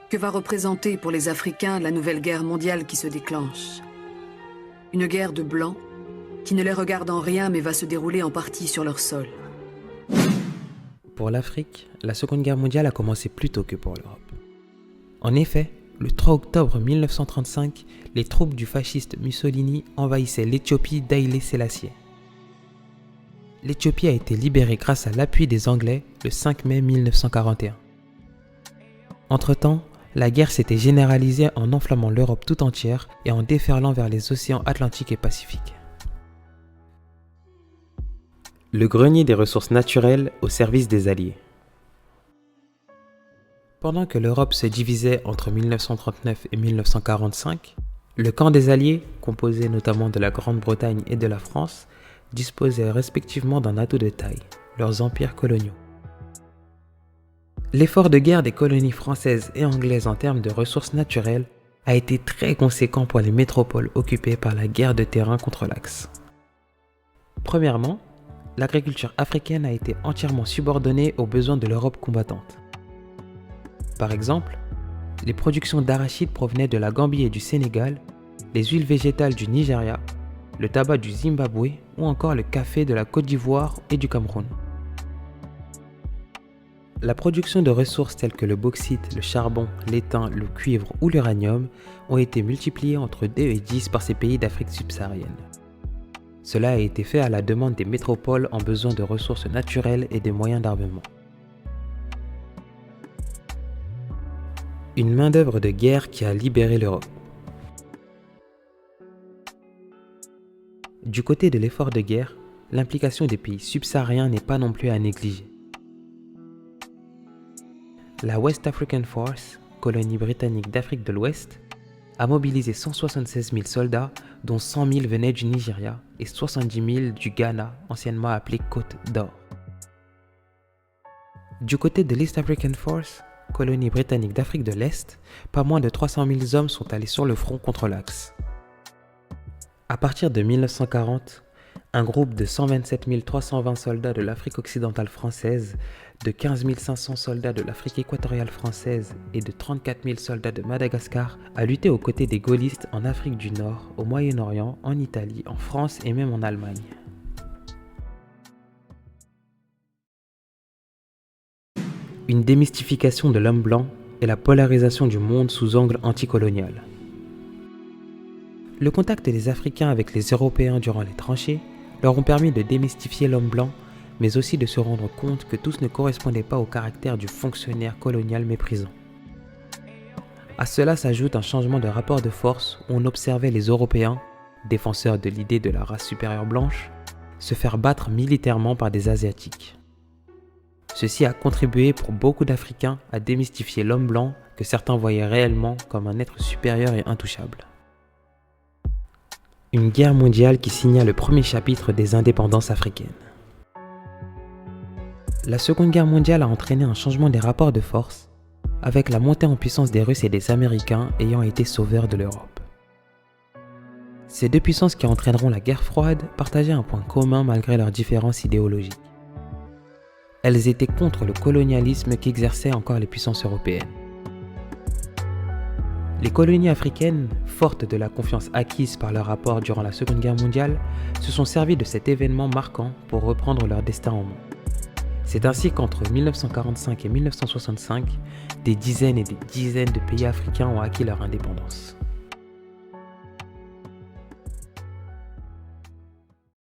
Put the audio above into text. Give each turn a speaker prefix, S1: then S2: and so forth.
S1: Que va représenter pour les Africains la nouvelle guerre mondiale qui se déclenche? Une guerre de blancs qui ne les regarde en rien mais va se dérouler en partie sur leur sol.
S2: Pour l'Afrique, la Seconde Guerre mondiale a commencé plus tôt que pour l'Europe. En effet, le 3 octobre 1935, les troupes du fasciste Mussolini envahissaient l'Éthiopie d'Haïlé Sélassié. L'Éthiopie a été libérée grâce à l'appui des Anglais le 5 mai 1941. Entre-temps, la guerre s'était généralisée en enflammant l'Europe tout entière et en déferlant vers les océans Atlantique et Pacifique. Le grenier des ressources naturelles au service des Alliés. Pendant que l'Europe se divisait entre 1939 et 1945, le camp des Alliés, composé notamment de la Grande-Bretagne et de la France, disposait respectivement d'un atout de taille, leurs empires coloniaux. L'effort de guerre des colonies françaises et anglaises en termes de ressources naturelles a été très conséquent pour les métropoles occupées par la guerre de terrain contre l'Axe. Premièrement, l'agriculture africaine a été entièrement subordonnée aux besoins de l'Europe combattante. Par exemple, les productions d'arachides provenaient de la Gambie et du Sénégal, les huiles végétales du Nigeria, le tabac du Zimbabwe ou encore le café de la Côte d'Ivoire et du Cameroun. La production de ressources telles que le bauxite, le charbon, l'étain, le cuivre ou l'uranium ont été multipliées entre 2 et 10 par ces pays d'Afrique subsaharienne. Cela a été fait à la demande des métropoles en besoin de ressources naturelles et des moyens d'armement. Une main-d'œuvre de guerre qui a libéré l'Europe. Du côté de l'effort de guerre, l'implication des pays subsahariens n'est pas non plus à négliger. La West African Force, colonie britannique d'Afrique de l'Ouest, a mobilisé 176 000 soldats, dont 100 000 venaient du Nigeria et 70 000 du Ghana, anciennement appelé Côte d'Or. Du côté de l'East African Force, colonie britannique d'Afrique de l'Est, pas moins de 300 000 hommes sont allés sur le front contre l'Axe. À partir de 1940, un groupe de 127 320 soldats de l'Afrique occidentale française, de 15 500 soldats de l'Afrique équatoriale française et de 34 000 soldats de Madagascar a lutté aux côtés des gaullistes en Afrique du Nord, au Moyen-Orient, en Italie, en France et même en Allemagne. Une démystification de l'homme blanc et la polarisation du monde sous angle anticolonial. Le contact des Africains avec les Européens durant les tranchées leur ont permis de démystifier l'homme blanc, mais aussi de se rendre compte que tous ne correspondaient pas au caractère du fonctionnaire colonial méprisant. À cela s'ajoute un changement de rapport de force où on observait les Européens, défenseurs de l'idée de la race supérieure blanche, se faire battre militairement par des Asiatiques. Ceci a contribué pour beaucoup d'Africains à démystifier l'homme blanc que certains voyaient réellement comme un être supérieur et intouchable. Une guerre mondiale qui signa le premier chapitre des indépendances africaines. La Seconde Guerre mondiale a entraîné un changement des rapports de force, avec la montée en puissance des Russes et des Américains ayant été sauveurs de l'Europe. Ces deux puissances qui entraîneront la guerre froide partageaient un point commun malgré leurs différences idéologiques. Elles étaient contre le colonialisme qu'exerçaient encore les puissances européennes. Les colonies africaines, fortes de la confiance acquise par leur rapport durant la Seconde Guerre mondiale, se sont servies de cet événement marquant pour reprendre leur destin en main. C'est ainsi qu'entre 1945 et 1965, des dizaines et des dizaines de pays africains ont acquis leur indépendance.